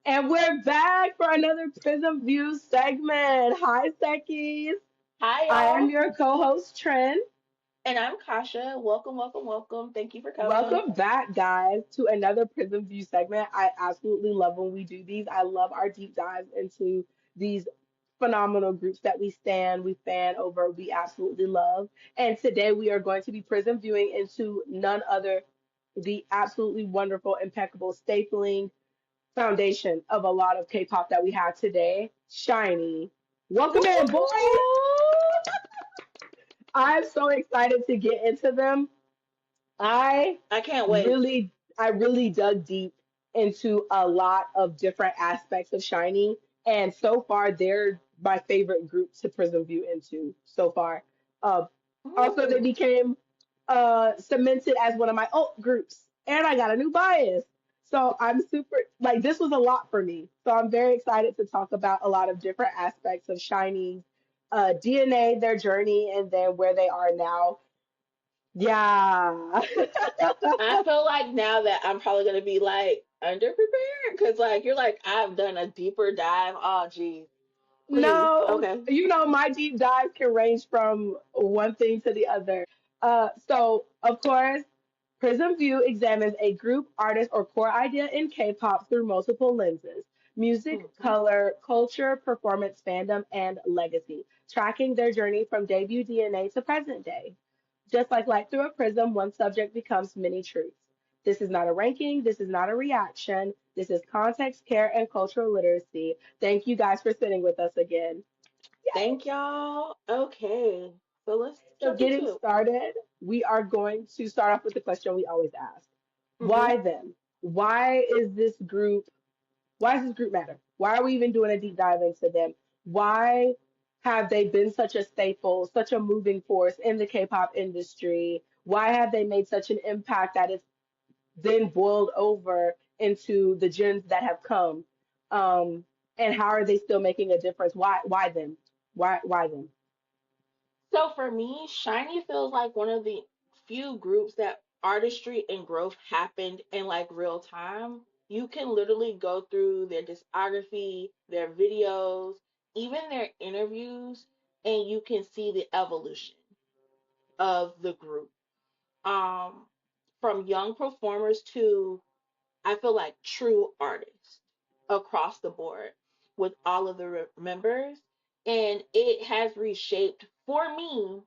And we're back for another Prism View segment. Hi, Seckies. Hi, I am y'all. your co-host, Trent. And I'm Kasha. Welcome, welcome, welcome. Thank you for coming. Welcome back, guys, to another Prism View segment. I absolutely love when we do these. I love our deep dives into these phenomenal groups that we fan over, we absolutely love. And today we are going to be Prism viewing into none other the absolutely wonderful, impeccable, stapling foundation of a lot of K-pop that we have today, SHINee. Welcome in, boys! Woo! I'm so excited to get into them. I I can't wait. I really dug deep into a lot of different aspects of SHINee, and so far they're my favorite group to Prism View into so far. Uh, Also, they Ooh. became cemented as one of my alt groups, and I got a new bias. So I'm super like this was a lot for me. So I'm very excited to talk about a lot of different aspects of SHINee's DNA, their journey, and then where they are now. Yeah. I feel like now that I'm probably going to be like underprepared because, like, you're like, I've done a deeper dive. Oh, geez. Please. No, Okay. my deep dive can range from one thing to the other. So, of course, Prism View examines a group, artist, or core idea in K-pop through multiple lenses: music, Mhm. color, culture, performance, fandom, and legacy, tracking their journey from debut DNA to present day. Just like light through a prism, one subject becomes many truths. This is not a ranking. This is not a reaction. This is context, care, and cultural literacy. Thank you guys for sitting with us again. Yay! Thank y'all. Okay. So let's So, jump getting into it. started, we are going to start off with the question we always ask. Hmm. Why them? Why is this group, why does this group matter? Why are we even doing a deep dive into them? Why have they been such a staple, such a moving force in the K pop industry? Why have they made such an impact that it's then boiled over into the gens that have come? And how are they still making a difference? Why them? Why them? So for me, Shiny feels like one of the few groups that artistry and growth happened in like real time. You can literally go through their discography, their videos, even their interviews, and you can see the evolution of the group. Um, from young performers to I feel like true artists across the board with all of the members. And it has reshaped for me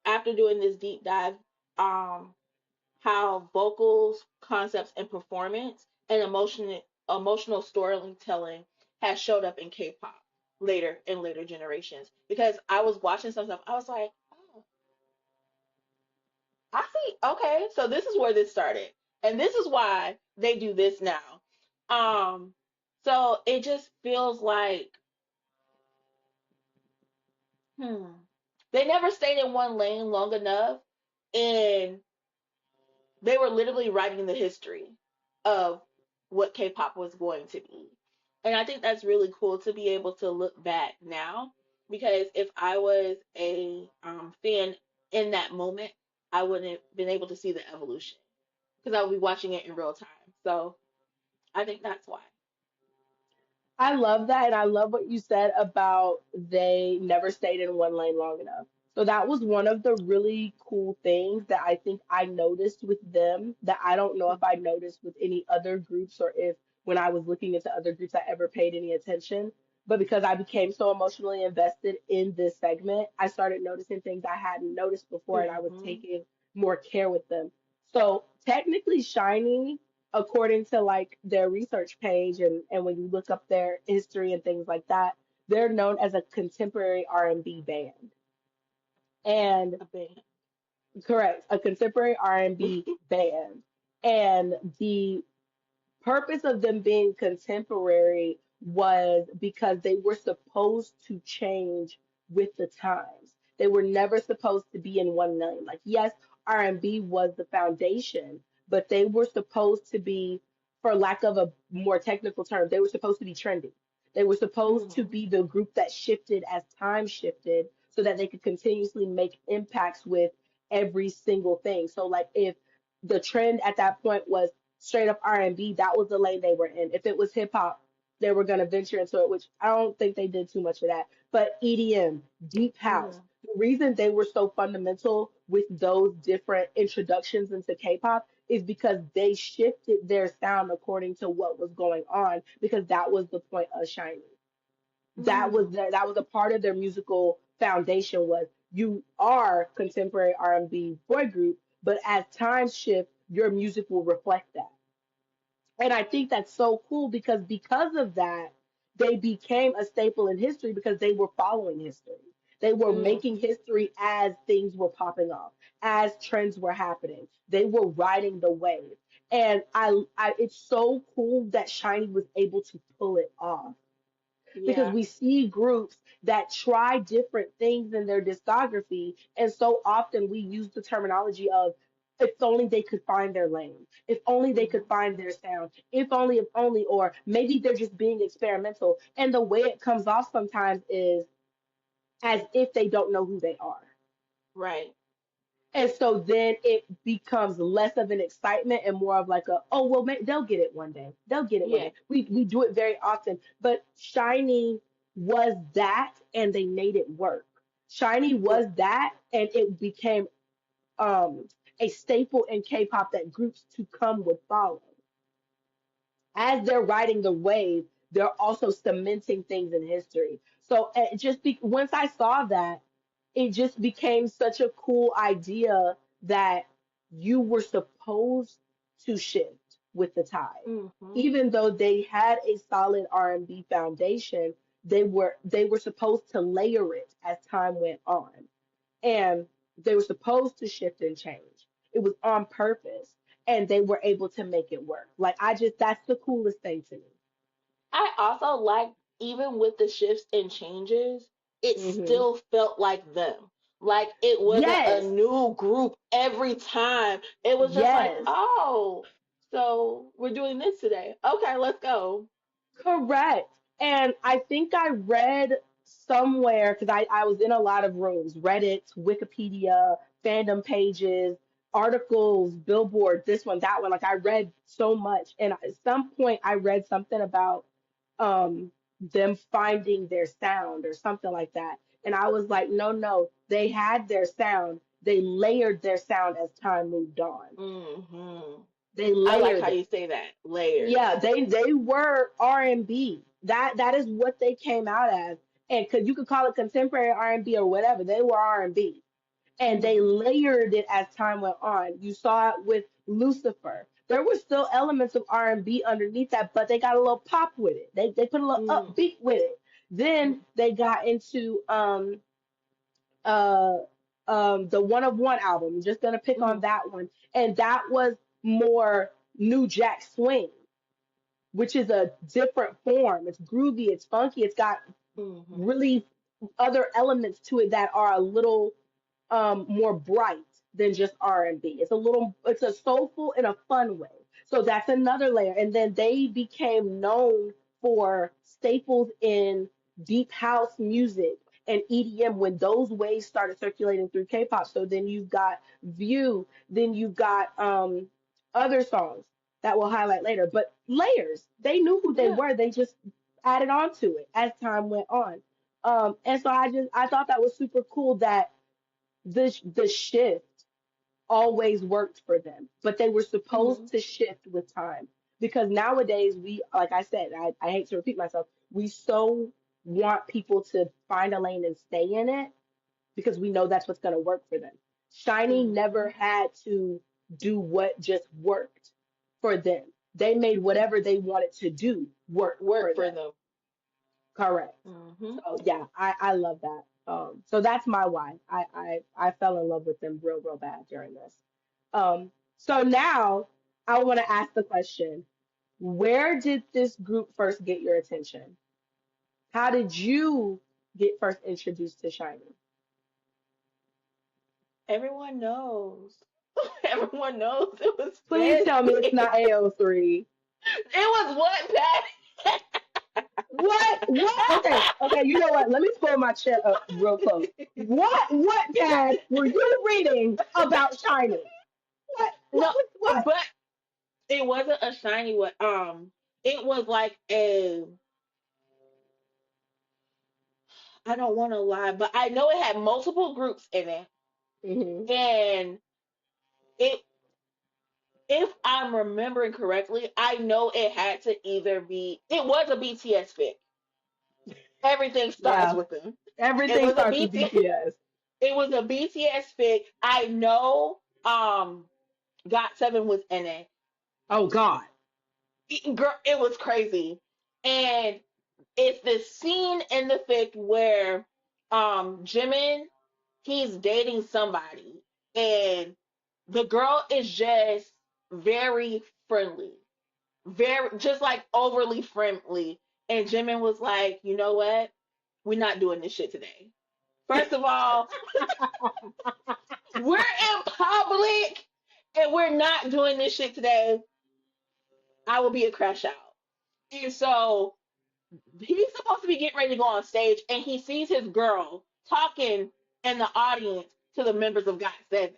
after doing this deep dive, um, how vocals, concepts, and performance and emotional storytelling has showed up in K-pop later in later generations. Because I was watching some stuff, I was like, oh, I see. Okay, so this is where this started, and this is why they do this now. Um, so it just feels like, hmm, they never stayed in one lane long enough, and they were literally writing the history of what K-pop was going to be. And I think that's really cool to be able to look back now, because if I was a fan in that moment, I wouldn't have been able to see the evolution because I would be watching it in real time. So I think that's why. I love that, and I love what you said about they never stayed in one lane long enough. So that was one of the really cool things that I think I noticed with them that I don't know if I noticed with any other groups or if when I was looking into other groups I ever paid any attention. But because I became so emotionally invested in this segment, I started noticing things I hadn't noticed before and I was Mm-hmm. taking more care with them. So technically, Shiny according to like their research page and when you look up their history and things like that, they're known as a contemporary R&B band. And A band. correct, a contemporary R&B band. And the purpose of them being contemporary was because they were supposed to change with the times. They were never supposed to be in one lane. Like yes, R&B was the foundation, but they were supposed to be, for lack of a more technical term, they were supposed to be trendy. They were supposed to Mm-hmm. be the group that shifted as time shifted so that they could continuously make impacts with every single thing. So like if the trend at that point was straight up R&B, that was the lane they were in. If it was hip hop, they were going to venture into it, which I don't think they did too much of that. But EDM, deep house. Mhm. The reason they were so fundamental with those different introductions into K-pop is because they shifted their sound according to what was going on, because that was the point of SHINee. Mm. That was a part of their musical foundation, was you are contemporary R&B boy group, but as times shift, your music will reflect that. And I think that's so cool, because of that, they became a staple in history because they were following history. They were Mm. making history as things were popping off, as trends were happening. They were riding the wave. And it's so cool that SHINee was able to pull it off, because Yeah. we see groups that try different things in their discography, and so often we use the terminology of, if only they could find their lane, if only they could Mhm. find their sound, if only, or maybe they're just being experimental. And the way it comes off sometimes is as if they don't know who they are. Right. And so then it becomes less of an excitement and more of like a, oh well, they'll get it one day. They'll get it one Yeah. day. We do it very often, but SHINee was that, and they made it work. SHINee R- was that, and it became a staple in K-pop that groups to come would follow. As they're riding the wave, they're also cementing things in history. So once I saw that, it just became such a cool idea that you were supposed to shift with the tide. Mhm. Even though they had a solid R&B foundation, they were supposed to layer it as time went on, and they were supposed to shift and change. It was on purpose, and they were able to make it work. Like, that's the coolest thing to me. I also like, even with the shifts and changes, it Hmm. still felt like them. Like it wasn't a Yes, new group every time. It was just like, yes, oh, so we're doing this today. Okay, let's go. correct. And I think I read somewhere, because I was in a lot of rooms, Reddit, Wikipedia, fandom pages, articles, Billboard, this one, that one. Like, I read so much. And at some point, I read something about them finding their sound or something like that. And I was like, no, no, they had their sound. They layered their sound as time moved on. Hmm. They I like layered how it. you say that. Layers. Yeah, they were R&B. That is what they came out as. And cause you could call it contemporary R&B or whatever. They were R&B. And they Hmm. layered it as time went on. You saw it with Lucifer. There were still elements of R&B underneath that, but they got a little pop with it. They put a little Mm. upbeat with it. Then they got into uh the One of One album. I'm just gonna pick on Hmm. that one. And that was more New Jack Swing, which is a different form. It's groovy, it's funky, it's got Hmm. really other elements to it that are a little more bright than just R&B. It's a soulful in a fun way. So that's another layer. And then they became known for staples in deep house music and EDM when those waves started circulating through K-pop. So then you've got View, then you've got other songs that we'll highlight later. But layers, they knew who they Yeah. were. They just added on to it as time went on. And so I thought that was super cool that the shift always worked for them, but they were supposed Hmm. to shift with time, because nowadays we, like I said, I hate to repeat myself, we so want people to find a lane and stay in it because we know that's what's going to work for them. SHINee never Hmm. had to do what just worked for them. They made whatever they wanted to do work Work for for them. them. Correct. Hmm. So yeah, I love that. So that's my why. I fell in love with them real bad during this. So now I want to ask the question: where did this group first get your attention? How did you get first introduced to SHINee? Everyone knows. Everyone knows it was Please tell me it's fancy. not AO3. It was what, Patty? What? What? Okay, okay. You know what? Let me pull my chat up real close. What pad were you reading about SHINee? What? No, What? but it wasn't a shiny one. It was like a. I don't want to lie, but I know it had multiple groups in it, Hmm. and it, if I'm remembering correctly, I know it had to either be, it was a BTS fic. Everything starts Yeah, with them. It everything was a starts with BTS. BTS. It was a BTS fic. I know. Got7 was in it. Oh God. Girl, it was crazy, and it's the scene in the fic where Jimin, he's dating somebody, and the girl is just very friendly, very just like overly friendly, and Jimin was like, you know what, we're not doing this shit today. First of all, we're in public and we're not doing this shit today. I will be a crash out. And so he's supposed to be getting ready to go on stage, and he sees his girl talking in the audience to the members of Got7.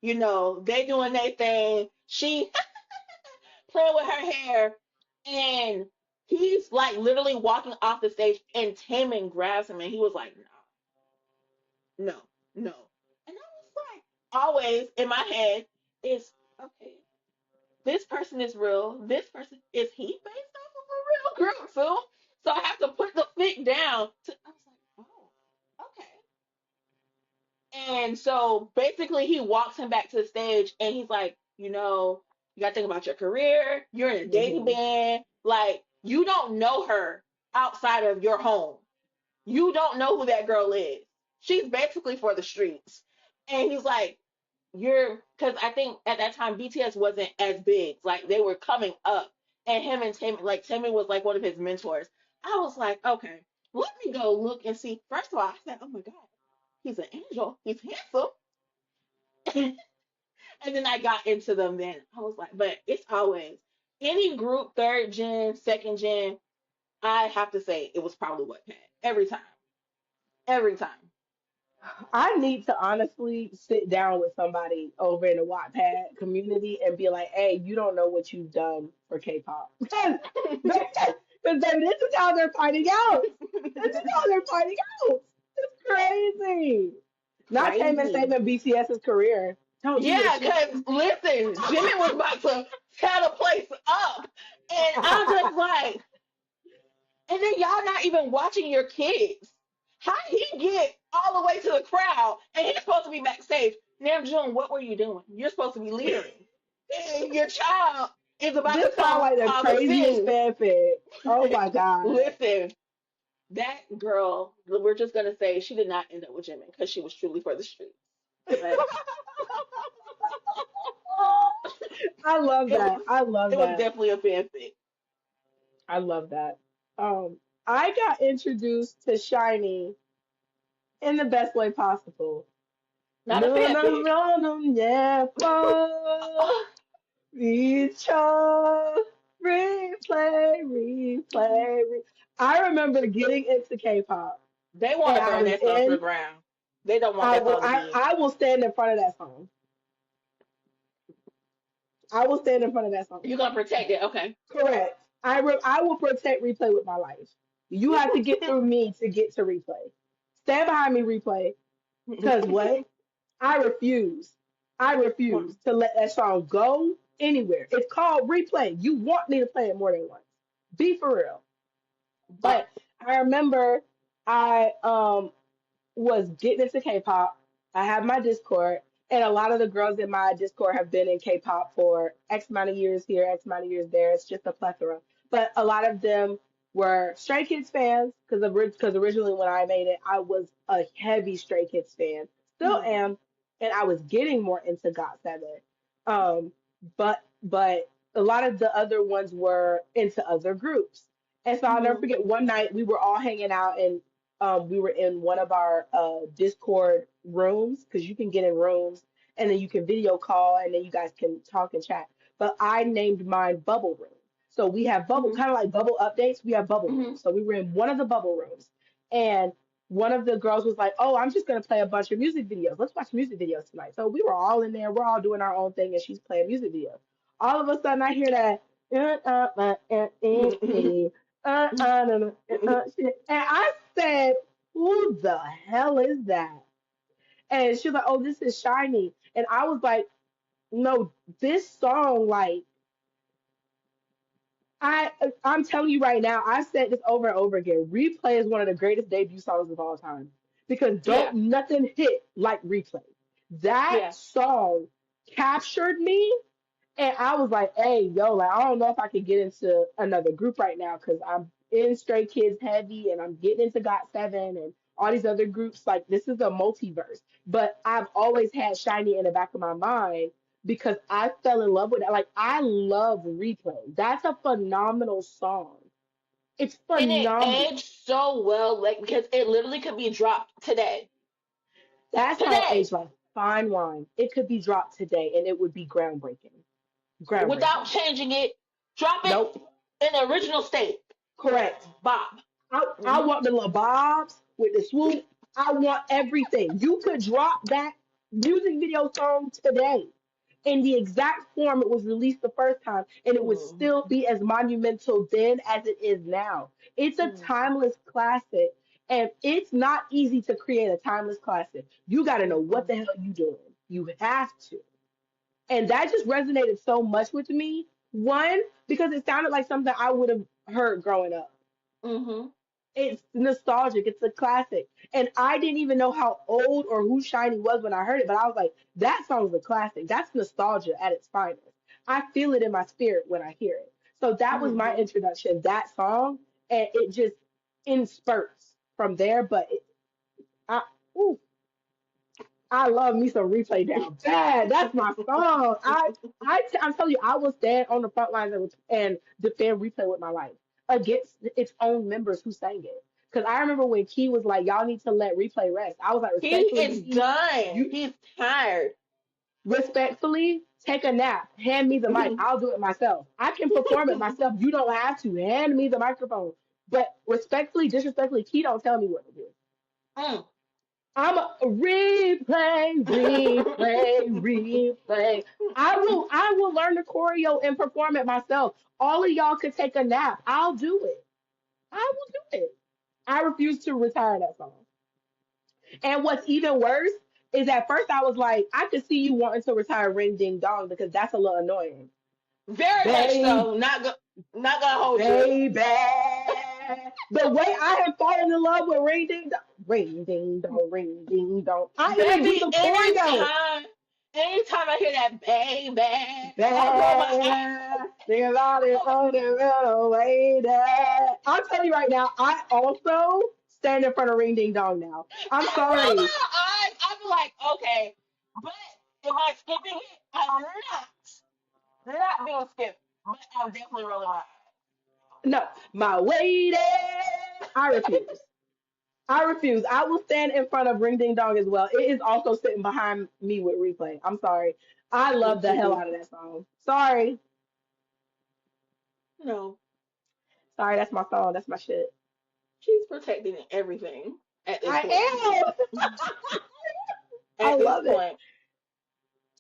You know, they doing their thing. She playing with her hair, and he's like literally walking off the stage, and Taman grabs him, and he was like, no, no, no. And I was like, always in my head is, okay, this person is real. This person, is he based off of a real group too? So I have to put the fic down. I was like, oh, okay. And so basically, he walks him back to the stage, and he's like, you got to think about your career. You're in a dating Hmm. band. Like, you don't know her outside of your home. You don't know who that girl is. She's basically for the streets. And he's like, because I think at that time BTS wasn't as big. Like they were coming up, and him and Timmy, like Timmy was like one of his mentors. I was like, okay, let me go look and see. First of all, I said, oh my god, he's an angel. He's handsome. And then I got into them. Then I was like, but it's always any group, third gen, second gen. I have to say it was probably Wattpad every time, every time. I need to honestly sit down with somebody over in the Wattpad community and be like, "Hey, you don't know what you've done for K-pop." Because then this is how they're finding out. This is how they're finding out. It's crazy. Not Taman Crazy. saving BTS's career. Don't do this Yeah, shit. because listen, Jimmy was about to tear the place up. And I'm just like, and then y'all not even watching your kids. How did he get all the way to the crowd and he's supposed to be backstage? Nam June, what were you doing? You're supposed to be leadering. And your child is about to This sounds come like the on the craziest scene. fanfic. Oh my god. Listen, that girl, we're just gonna say she did not end up with Jimmy because she was truly for the streets. But I love it that. was I love it was that. definitely a fanfic. I love that. I got introduced to SHINee in the best way possible. Not a No, no, fanfic. no, no, never each other. Replay, replay, I remember getting into K-pop, They want and to I burn was that song to the in. ground. They don't want that song to be. I will stand in front of that song. I will stand in front of that song. You're gonna protect it, okay? Correct. I will protect replay with my life. You have to get through me to get to replay. Stand behind me, replay. Cause what? I refuse. I refuse to let that song go anywhere. It's called replay. You want me to play it more than once. Be for real. But But I remember I was getting into K-pop. I have my Discord, and a lot of the girls in my Discord have been in K-pop for X amount of years here, X amount of years there. It's just a plethora. But a lot of them were Stray Kids fans because originally when I made it, I was a heavy Stray Kids fan, still mhm, am, and I was getting more into GOT7. Um, but a lot of the other ones were into other groups. And so I'll never mhm, forget one night we were all hanging out and we were in one of our Discord rooms because you can get in rooms and then you can video call and then you guys can talk and chat. But I named mine Bubble Room. So we have bubble, mhm, kind of like bubble updates. We have bubble mhm, rooms. So we were in one of the bubble rooms, and one of the girls was like, "Oh, I'm just gonna play a bunch of music videos. Let's watch music videos tonight." So we were all in there. We're all doing our own thing, and she's playing music videos. All of a sudden, I hear that. mhm, And I said, who the hell is that? And she was like, oh, this is SHINee. And I was like, no, this song, like, I'm telling you right now, I've said this over and over again. Replay is one of the greatest debut songs of all time. Because don't Yeah, nothing hit like Replay. That yeah. song captured me. And I was like, hey, yo, like, I don't know if I could get into another group right now because I'm in Stray Kids heavy and I'm getting into Got7 and all these other groups. Like, this is a multiverse. But I've always had SHINee in the back of my mind because I fell in love with it. Like, I love Replay. That's a phenomenal song. It's And it phenomenal. aged so well, like because it literally could be dropped today. That song Today. aged like fine wine. It could be dropped today and it would be groundbreaking. Without Groundbreaking. changing it. Drop it Nope. in the original state. Correct. Bob. I Hmm. want the little bobs with the swoop. I want everything. You could drop that music video song today in the exact form it was released the first time, and it would Hmm. still be as monumental then as it is now. It's a Hmm. timeless classic, and it's not easy to create a timeless classic. You got to know what Hmm. the hell you doing. You have to. And that just resonated so much with me. One, because it sounded like something I would have heard growing up. Hmm. It's nostalgic. It's a classic. And I didn't even know how old or who SHINee was when I heard it, but I was like, that song's a classic. That's nostalgia at its finest. I feel it in my spirit when I hear it. So that was my Hmm. introduction, that song, and it just in spurts from there. But I, ooh, I love me some replay down bad. That's my song. I'm telling you, I will stand on the front lines and defend replay with my life against its own members who sang it. Because I remember when Key was like, "Y'all need to let replay rest." I was like, He "Respectfully, is Key, done. you He's tired. respectfully take a nap. Hand me the mic. Mm. I'll do it myself. I can perform it myself. You don't have to. Hand me the microphone." But respectfully, disrespectfully, Key don't tell me what to do. I'm a replay, replay, replay. I will learn the choreo and perform it myself. All of y'all could take a nap. I'll do it. I will do it. I refuse to retire that song. And what's even worse is at first I was like, I could see you wanting to retire Ring Ding Dong because that's a little annoying. Very much Babe, so. Not gonna hold you. baby. The way I have fallen in love with Ring Ding Dong, Ring Ding Dong, Ring Ding Dong. I even do Baby, the choreo. anytime I hear that baby, I roll my Bad. Think about it on the little way that. I'll tell you right now, I also stand in front of Ring Ding Dong now. I'm I roll sorry. my eyes. I be like, okay, but am I skipping it? I'm not being skipped, but I'm definitely rolling my eyes. No, my lady. I refuse. I refuse. I will stand in front of Ring Ding Dong as well. It is also sitting behind me with replay. I'm sorry. I love the hell out of that song. Sorry. No, Sorry, that's my song. That's my shit. she's protecting everything at this point. I am. I At this love it. point.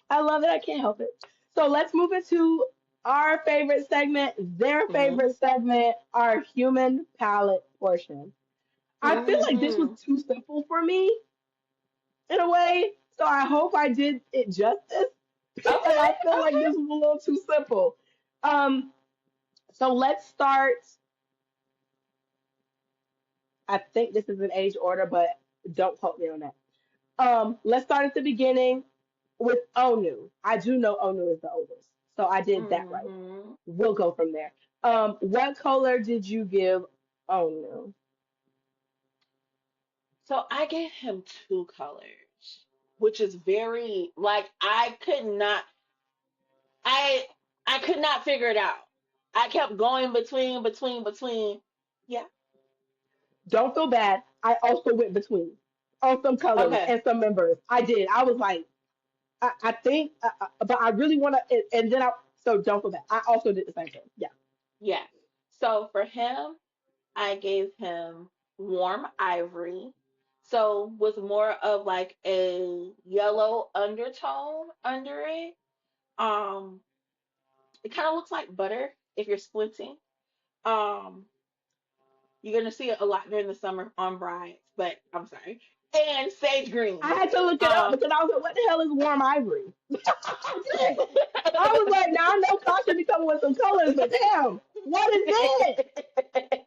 I love it. I can't help it. So let's move into our favorite segment, their Hmm. favorite segment, our human palette portion. I feel like this was Hmm. too simple for me in a way. So I hope I did it justice because Okay, I feel like okay. this was a little too simple. Um, so let's start. I think this is an age order, but don't quote me on that. Let's start at the beginning with Onu. I do know Onu is the oldest, so I did that right. Hmm. We'll go from there. What color did you give Onu? So I gave him two colors, which is very like I I could not figure it out. I kept going between. Yeah. Don't feel bad. I also went between on some colors Okay. and some members. I did. I was like, I think, but I really want to, and then I, so don't feel bad. I also did the same thing. Yeah. Yeah. So for him, I gave him warm ivory. So with more of like a yellow undertone under it. Um, it kind of looks like butter if you're squinting. Um, You're gonna see it a lot during the summer on brides, but I'm sorry. And sage I green. had to look it up Um, because I was like, what the hell is warm ivory? I was like, now I know Tasha be coming with some colors, but damn, what is that?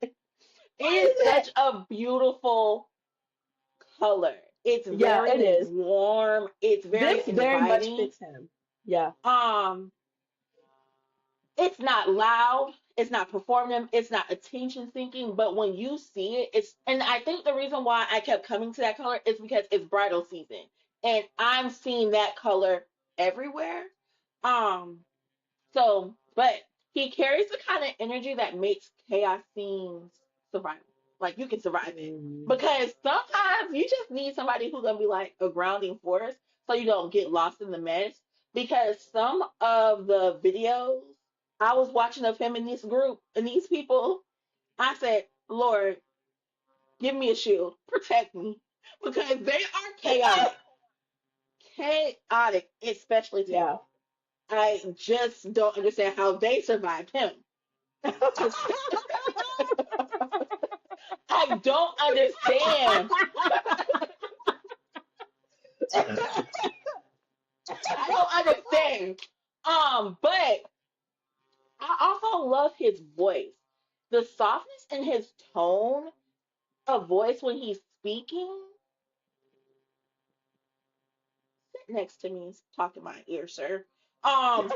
it What is is that? such a beautiful color. It's Yeah, very it is. warm. It's very This very much inviting. fits him. Yeah. Um, it's not loud. It's not performative. It's not attention seeking. But when you see it, it's and I think the reason why I kept coming to that color is because it's bridal season, and I'm seeing that color everywhere. Um, but he carries the kind of energy that makes chaos scenes survivable. Like you can survive it. Mm. Because sometimes you just need somebody who's gonna be like a grounding force so you don't get lost in the mess. Because some of the videos I was watching of him in this group and these people, I said, Lord, give me a shield, protect me. Because they are chaotic. Chaotic, especially Taylor. Yeah. I just don't understand how they survived him. I don't understand. I don't understand. But I also love his voice. The softness in his tone of voice when he's speaking. Sit next to me, talk in my ear, sir. Um,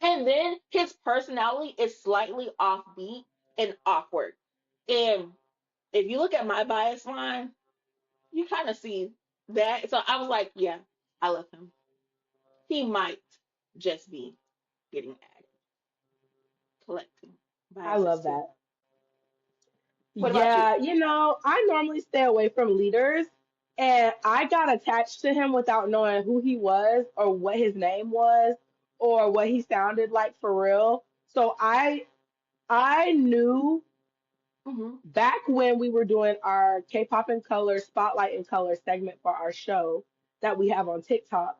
and then his personality is slightly offbeat and awkward. And if you look at my bias line, you kind of see that. So I was like, yeah, I love him. He might just be getting added, collecting I biases love too. that. What about you? Yeah, I normally stay away from leaders, and I got attached to him without knowing who he was or what his name was or what he sounded like for real. So I knew Hmm. back when we were doing our K-pop in color spotlight in color segment for our show that we have on TikTok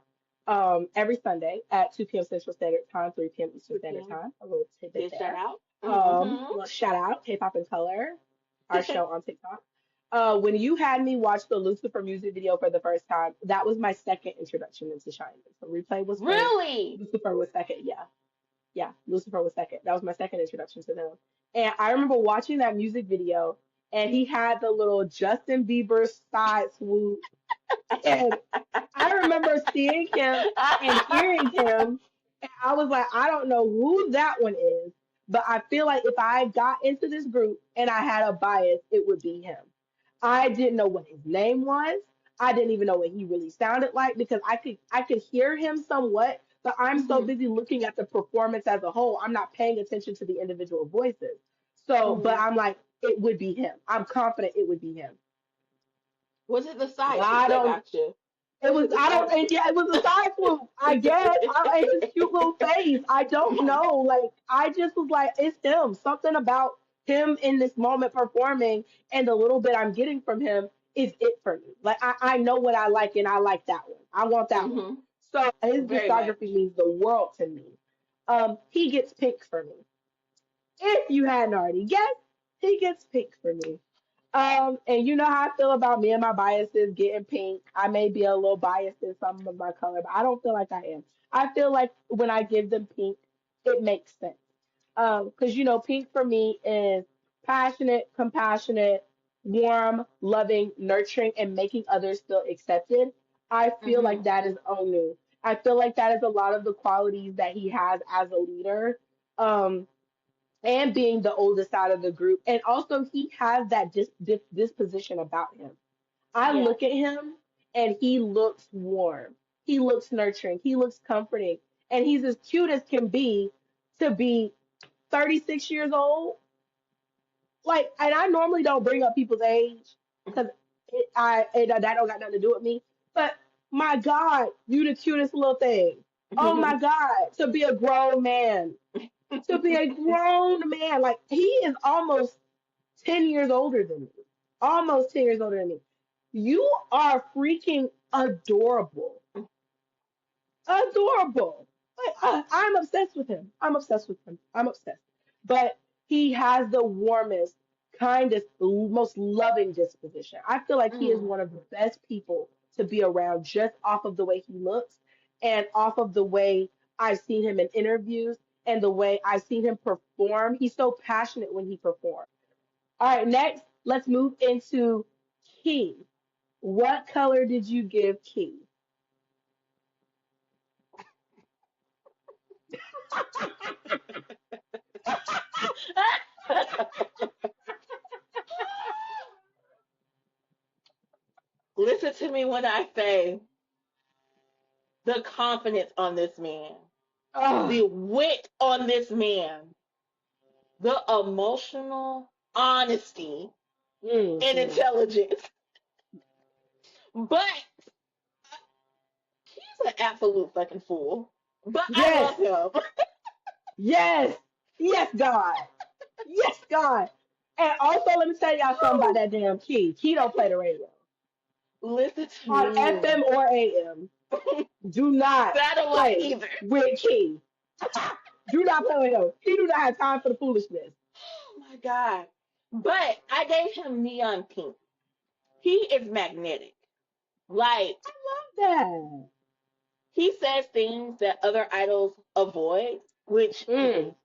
every Sunday at 2 p.m. Central Standard Time, 3 p.m. Eastern 2 Standard p.m. Time. A little tidbit Did shout there. out. Hmm. Little shout out, K-pop in color, our show on TikTok. When you had me watch the Lucifer music video for the first time, that was my second introduction into SHINee. So Replay was first, Really? Lucifer was second. Yeah, Lucifer was second. That was my second introduction to them. And I remember watching that music video, and he had the little Justin Bieber side swoop. And I remember seeing him and hearing him, and I was like, I don't know who that one is, but I feel like if I got into this group and I had a bias, it would be him. I didn't know what his name was. I didn't even know what he really sounded like because I could hear him somewhat, but I'm so Hmm. busy looking at the performance as a whole, I'm not paying attention to the individual voices. So, but Hmm. I'm like, it would be him. I'm confident it would be him. Was it the But side swoop I that don't got you? it Was was it the I side don't and yeah, it was a side swoop. I guess and his cute little face. I don't swoop? know. Like I just was like, it's him. Something about him in this moment performing and the little bit I'm getting from him is it for me. Like I know what I like and I like that one. I want that one. Hmm. So his Very discography much. means the world to me. He gets pink for me. If you hadn't already guessed, he gets pink for me. And you know how I feel about me and my biases getting pink. I may be a little biased in some of my color, but I don't feel like I am. I feel like when I give them pink, it makes sense. Because pink for me is passionate, compassionate, warm, loving, nurturing, and making others feel accepted. I feel like Hmm. that is Onu. I feel like that is a lot of the qualities that he has as a leader. And being the oldest out of the group. And also, he has that disposition about him. I Yeah. look at him and he looks warm. He looks nurturing. He looks comforting. And he's as cute as can be to be 36 years old. Like, and I normally don't bring up people's age because that don't got nothing to do with me. But my God, you the cutest little thing. Oh my God, to be a grown man, to be a grown man. Like he is almost 10 years older than me. Almost 10 years older than me. You are freaking adorable. Adorable. Like, I'm obsessed with him. I'm obsessed with him. I'm obsessed. But he has the warmest, kindest, most loving disposition. I feel like he is Mm. one of the best people to be around just off of the way he looks and off of the way I've seen him in interviews and the way I've seen him perform. He's so passionate when he performs. All right, next, let's move into Key. What color did you give Key? Listen to me when I say the confidence on this man, the Oh, wit on this man, the emotional honesty and hmm. intelligence. But he's an absolute fucking fool. But I love Yes, him. yes, yes, God. Yes, God. And also, let me tell y'all something about that damn Key. Key don't play the radio Listen to on me. FM or AM. Do not Satellite play either. with Key. Do not play with him. He do not have time for the foolishness. Oh my god. But I gave him neon pink. He is magnetic. Like Love he says things that other idols avoid, which that.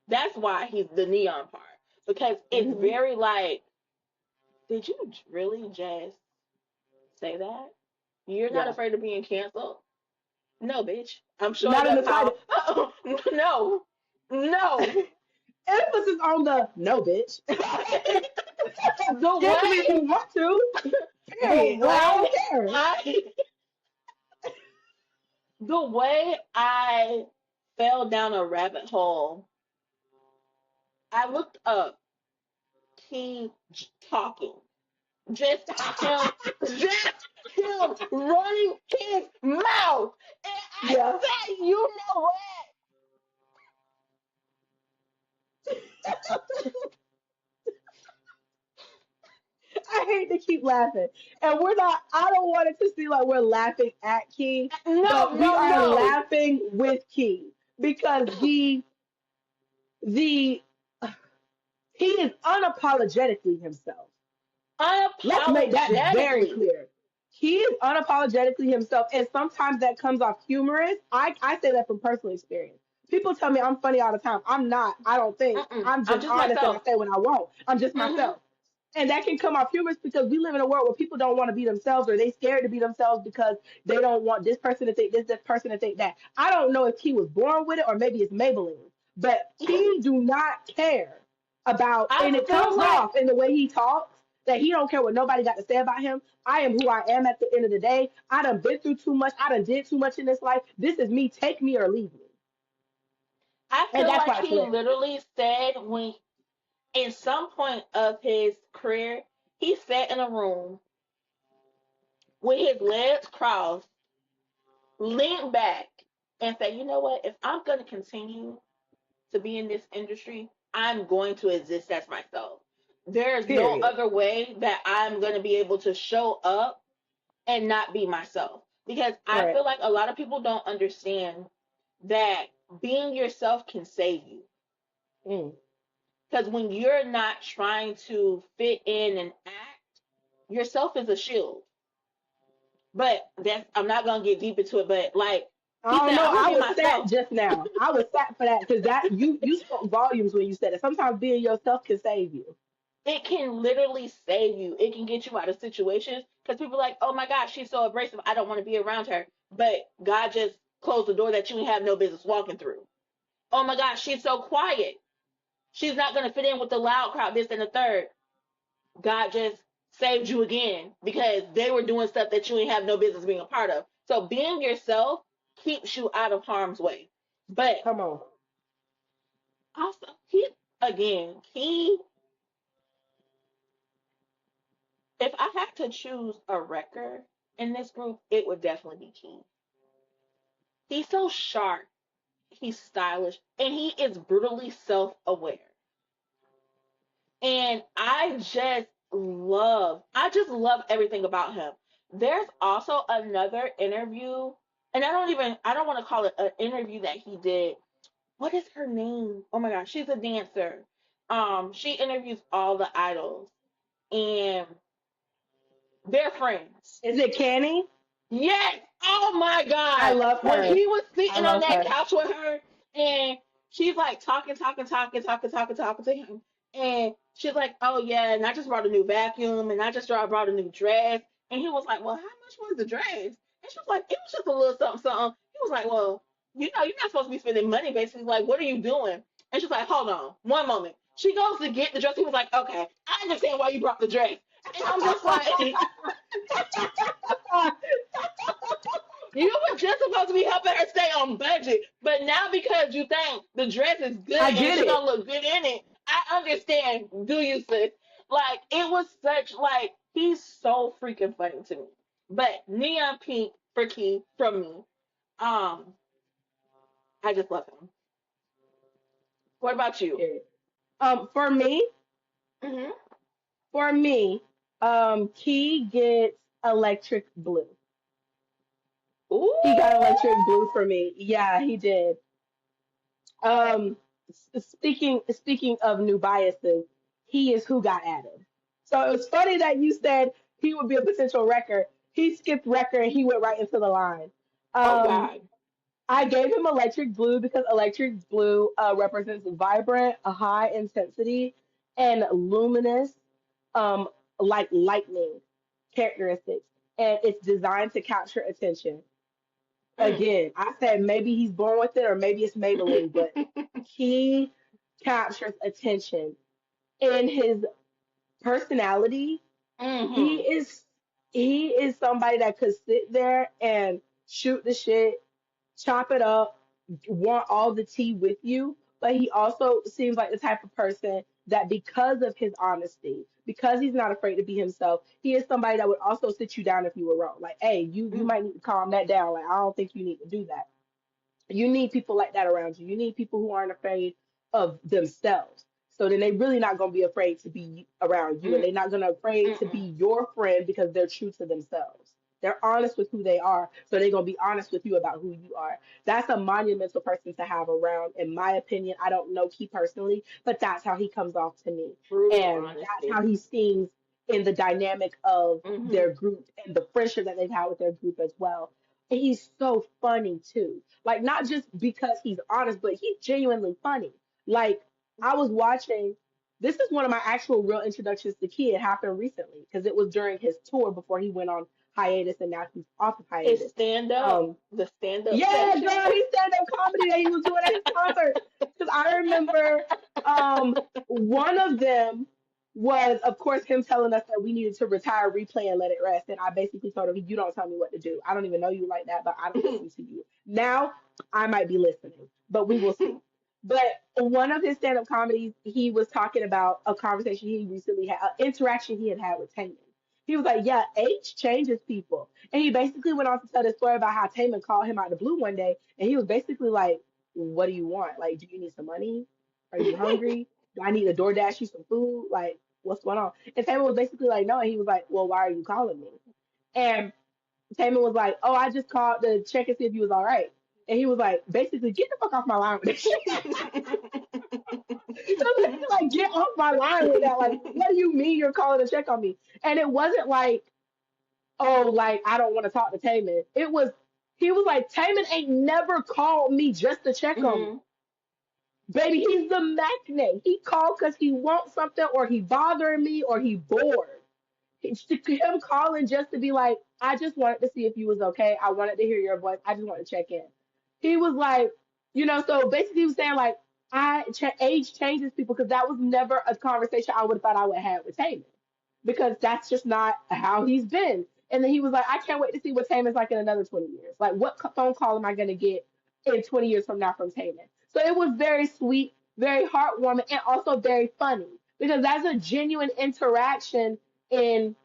that's why he's the neon part. Because it's Hmm. very like, did you really just say that? You're not Yeah. afraid of being canceled? No, bitch. I'm showing Not in up the how. title. No, no. Emphasis on the no, bitch. The Give me if you way, want to. the Period. Like, I way don't care. I, the way I fell down a rabbit hole. I looked up Key talking, just him, just him running his mouth, and I Yeah. said, you know what? I hate to keep laughing. And we're not, I don't want it to seem like we're laughing at Key, No, but we no, are no. laughing with Key because the he is unapologetically himself. Let's make that very Unapologetically. clear. He is unapologetically himself, and sometimes that comes off humorous. I say that from personal experience. People tell me I'm funny all the time. I'm not. I don't think. Mm-mm. I'm I'm just just honest and I myself. say what I want. I'm just Hmm. myself. And that can come off humorous because we live in a world where people don't want to be themselves or they scared to be themselves because they don't want this person to think this person to think that. I don't know if Key was born with it or maybe it's Maybelline. But Key do not care about, I and it feel comes like off in the way he talks that he don't care what nobody got to say about him. I am who I am at the end of the day. I done been through too much. I done did too much in this life. This is me. Take me or leave me. I And feel that's like why it's he hilarious. literally said when in some point of his career, he sat in a room with his legs crossed, leaned back, and said, you know what? If I'm going to continue to be in this industry, I'm going to exist as myself. There's no Period. other way that I'm going to be able to show up and not be myself. Because I Right. feel like a lot of people don't understand that being yourself can save you. Mm. Because when you're not trying to fit in and act, yourself is a shield. But that's I'm not gonna get deep into it. But like I he don't said, know. I'm gonna I be was sat myself. just now. I was sat for that because that you spoke volumes when you said it. Sometimes being yourself can save you. It can literally save you. It can get you out of situations because people are like, oh my gosh, she's so abrasive. I don't want to be around her. But God just closed the door that you have no business walking through. Oh my gosh, she's so quiet. She's not gonna fit in with the loud crowd. This and the third. God just saved you again because they were doing stuff that you ain't have no business being a part of. So being yourself keeps you out of harm's way. But Come on. also, he, if I had to choose a record in this group, it would definitely be Key. He's so sharp, he's stylish, and he is brutally self aware. And I just love everything about him. There's also another interview, and I don't want to call it an interview that he did. what is her name? Oh my gosh, she's a dancer. She interviews all the idols, and they're friends. Is it Canny? Yes. Oh my I God. love When her. he was I sitting on love that her. couch with her and she's like talking to him. And she's like, oh yeah, and I just brought a new vacuum and I just brought a new dress. And he was like, well, how much was the dress? And she was like, it was just a little something, something. He was like, well, you're not supposed to be spending money basically. Like, what are you doing? And she's like, hold on, one moment. She goes to get the dress. He was like, okay, I understand why you brought the dress. And I'm just like, you were just supposed to be helping her stay on budget, but now because you think the dress is good I and get she it. gonna look good in it, I understand. Do you, sis? Like it was such like he's so freaking funny to me. But neon pink for Key from me. Um, I just love him. What about you? Period. For me, Hmm. for me, Key gets electric blue. Ooh. He got electric blue for me. Yeah, he did. Um, speaking of new biases, he is who got added. So it was funny that you said he would be a potential wrecker. He skipped wrecker and he went right into the line. Oh Um, God. I gave him electric blue because electric blue represents vibrant, a high intensity, and luminous, um, like lightning characteristics, and it's designed to capture attention. Mm. Again, I said maybe he's born with it or maybe it's Maybelline, but he captures attention in his personality. He Hmm. is he is somebody that could sit there and shoot the shit, chop it up, want all the tea with you, but he also seems like the type of person that because of his honesty, because he's not afraid to be himself, he is somebody that would also sit you down if you were wrong. Like, hey, you Mm. might need to calm that down. Like, I don't think you need to do that. You need people like that around you. You need people who aren't afraid of themselves. So then they really not gonna be afraid to be around you, and Mm. they're not gonna afraid to be Mm. your friend because they're true to themselves. They're honest with who they are, so they're gonna be honest with you about who you are. That's a monumental person to have around, in my opinion. I don't know Key personally, but that's how he comes off to me, Brutal and that's how honesty. he seems in the dynamic of Hmm. their group and the friendship that they've had with their group as well. And he's so funny too. Like not just because he's honest, but he's genuinely funny. Like I was watching. This is one of my actual real introductions to Kid. It happened recently because it was during his tour before he went on hiatus and now he's off of His hiatus. stand up, Um, the stand up yeah, section. girl, he stand up comedy that he was doing at his concert. Because I remember one of them was, of course, him telling us that we needed to retire, replay, and let it rest. And I basically told him, you don't tell me what to do. I don't even know you like that, but I don't listen to you. Now, I might be listening, but we will see. But one of his stand up comedies, he was talking about a conversation he recently had, an interaction he had had with Taman. He was like, yeah, age changes people. And he basically went on to tell the story about how Taman called him out of the blue one day. And he was basically like, what do you want? Like, do you need some money? Are you hungry? Do I need to DoorDash you some food? Like, what's going on? And Taman was basically like, no. And he was like, well, why are you calling me? And Taman was like, oh, I just called to check and see if you was all right. And he was like, basically, get the fuck off my line with that shit. So basically, like, get off my line with that. Like, what do you mean you're calling to check on me? And it wasn't like, oh, like I don't want to talk to Taman. It was he was like, Taman ain't never called me just to check on me. Hmm. Baby, he's the magnet. He called because he wants something or he bothering me or he bored. Him calling just to be like, I just wanted to see if you was okay. I wanted to hear your voice. I just wanted to check in. He was like, so basically he was saying like, age changes people because that was never a conversation I would have thought I would have had with Taman because that's just not how he's been. And then he was like, I can't wait to see what Taman's like in another 20 years. Like, what phone call am I going to get in 20 years from now from Taman? So it was very sweet, very heartwarming, and also very funny because that's a genuine interaction in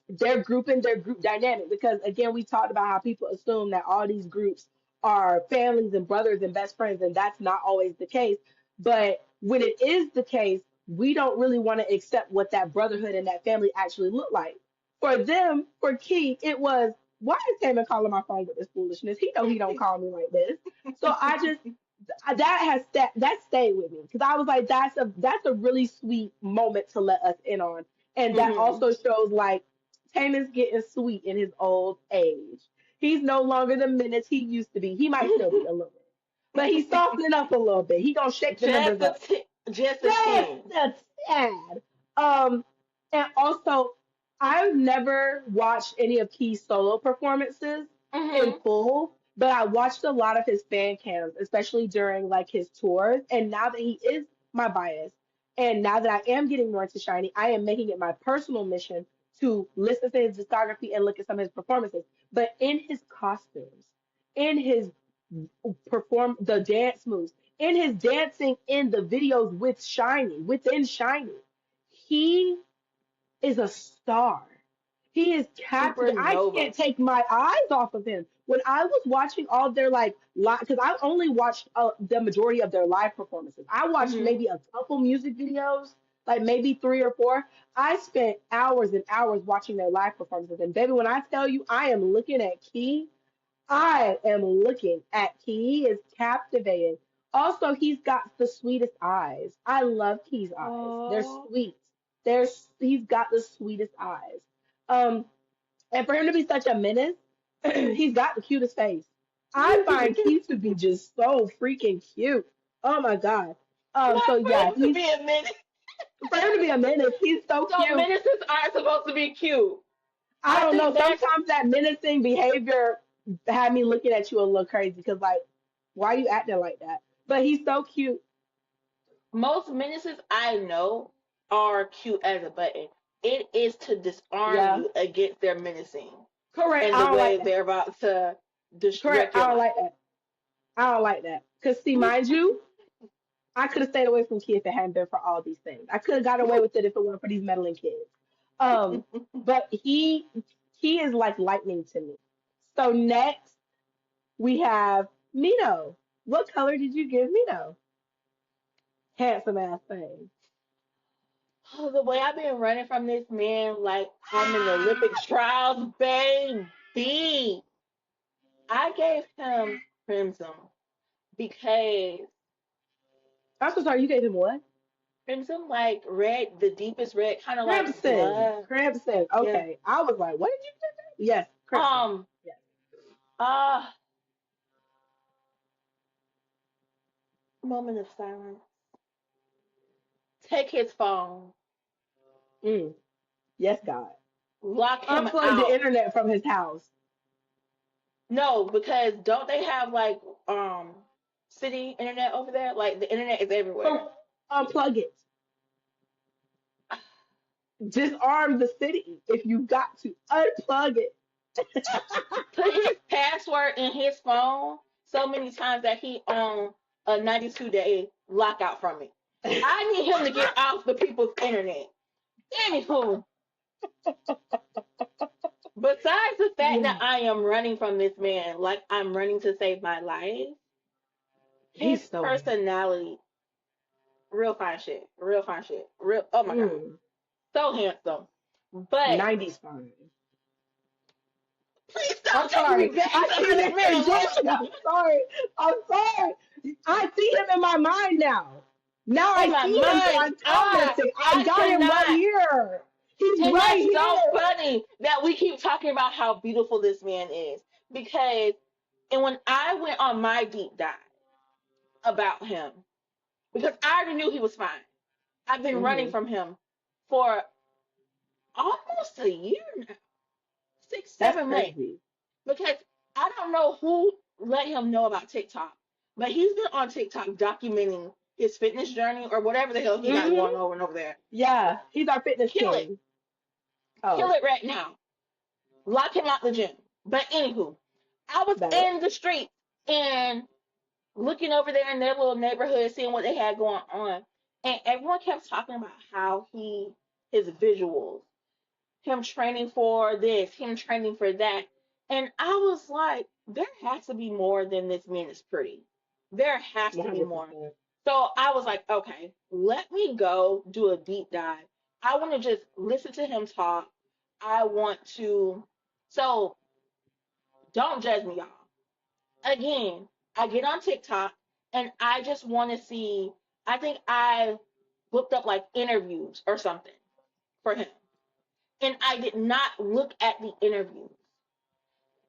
their group and their group dynamic. Because again, we talked about how people assume that all these groups are families and brothers and best friends, and that's not always the case. But when it is the case, we don't really want to accept what that brotherhood and that family actually look like. For them, for Key, it was, why is Taman calling my phone with this foolishness? He know he don't call me like this. So I just that stayed with me because I was like, that's a really sweet moment to let us in on, and that Mhm. also shows like Taylor's getting sweet in his old age. He's no longer the menace he used to be. He might still be a little bit, but he's softening up a little bit. He gonna shake the Just members a up just a just tin. a tad. Um, and also, I've never watched any of Key's solo performances in Mhm. full, but I watched a lot of his fan cams, especially during like his tours. And now that he is my bias, and now that I am getting more into SHINee, I am making it my personal mission to listen to his discography and look at some of his performances. But in his costumes, in his the dance moves, in his dancing in the videos with SHINee, within SHINee. He is a star. He is captivating. I Supernova. can't take my eyes off of him. When I was watching all their like live, because I only watched the majority of their live performances. I watched Mhm. maybe a couple music videos, like maybe three or four. I spent hours and hours watching their live performances. And baby, when I tell you I am looking at Key, I am looking at Key. He is captivating. Also, he's got the sweetest eyes. I love Key's eyes. They're Oh. sweet. He's got the sweetest eyes. Um, and for him to be such a menace, he's got the cutest face. I find Key to be just so freaking cute. Oh my god. So Not for yeah, him to he's be a minute. for him to be a menace. He's so So cute. menaces are supposed to be cute. I I don't know. think that's Sometimes that menacing behavior had me looking at you a little crazy because, like, why are you acting like that? But he's so cute. most menaces I know are cute as a button. It is to disarm Yeah, you against their menacing correct. and I the don't like way that. they're about to Correct. wreck I your don't life. like that. I don't like that. Because, see, mind you, I could have stayed away from Key if it hadn't been for all these things. I could have got away with it if it weren't for these meddling kids. Um, but he is like lightning to me. So next we have Mino. What color did you give Mino? Handsome ass thing. Oh, the way I've been running from this man, like I'm in the Olympic trials, baby. I gave him Crimson because I'm so sorry. You gave him what? Crimson, like red, the deepest red, kind of like Crimson. blood. Crimson. Yeah. Okay. I was like, what did you say? Yes, Crimson. Um. Yes. Ah. Moment of silence. Take his phone. Mm. Yes, God. Lock him Unplug the out. internet from his house. No, because don't they have like city internet over there? Like the internet is everywhere. Or unplug it. Disarm the city if you got to. Unplug it. Put his password in his phone so many times that he on a 92-day lockout from it. I need him to get off the people's internet. Anywho, besides the fact that I am running from this man, like I'm running to save my life, his He's so handsome. personality, real fine shit, real fine shit, real. Oh my god, Mm. so handsome. But 90s fine. please I'm stop taking me sorry. back I to see how this Mr. man looked. J. I'm sorry. I'm sorry. I see him in my mind now. Now I In my see him, so mind, I'm commenting. I I got him right cannot. here. He's And right that's so here. funny that we keep talking about how beautiful this man is because, and when I went on my deep dive about him, because I already knew he was fine. I've been running Hmm. from him for almost a year now, six, That's 7 months. crazy. Because I don't know who let him know about TikTok, but he's been on TikTok documenting his fitness journey or whatever the hell he got Hmm. going over and over there. Yeah, he's our fitness Kill it. king. Kill Oh, it right now. Lock him out the gym. But anywho, I was that. in the street and looking over there in their little neighborhood, seeing what they had going on. And everyone kept talking about how his visuals, him training for this, him training for that. And I was like, there has to be more than this man is pretty. There has to be more. 100%. So I was like, okay, let me go do a deep dive. I want to just listen to him talk. I want to. So don't judge me, y'all. Again, I get on TikTok and I just want to see. I think I looked up like interviews or something for him, and I did not look at the interviews.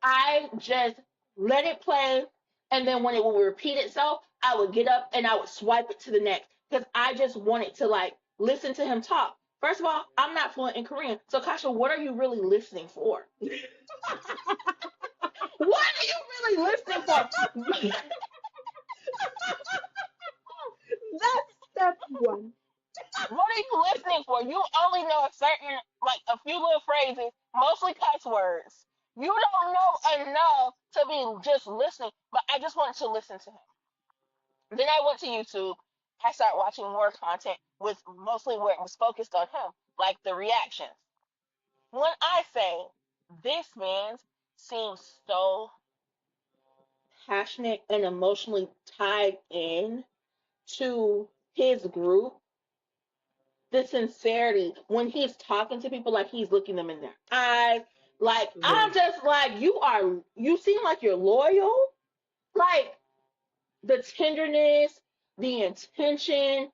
I just let it play, and then when it would repeat itself, I would get up and I would swipe it to the next because I just wanted to like listen to him talk. First of all, I'm not fluent in Korean, so Kasha, what are you really listening for? What are you really listening for? That's step one. What are you listening for? You only know a certain, like a few little phrases, mostly cuss words. You don't know enough to be just listening, but I just wanted to listen to him. Then I went to YouTube. I started watching more content with mostly where it was focused on him, like the reactions. When I say this man seems so passionate and emotionally tied in to his group, the sincerity when he's talking to people, like he's looking them in their eyes, like I'm Right. just like you seem like you're loyal, like the tenderness, the intention,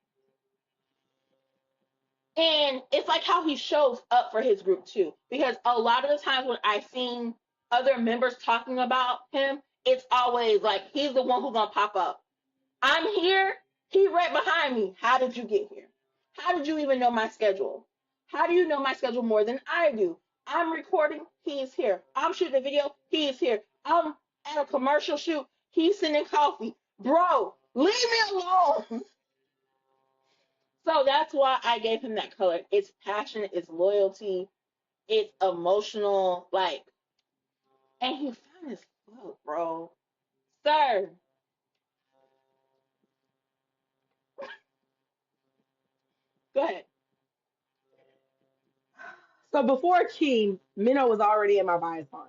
and it's like how he shows up for his group too, because a lot of the times when I've seen other members talking about him, it's always like he's the one who's gonna pop up. I'm here. He right behind me. How did you get here? How did you even know my schedule? How do you know my schedule more than I do? I'm recording. He's here. I'm shooting a video. He's here. I'm at a commercial shoot. He's sending coffee. Bro, leave me alone. So that's why I gave him that color. It's passion. It's loyalty. It's emotional. Like, and he found his flow, bro. Sir, go ahead. So before Key, Minnow was already in my bias line.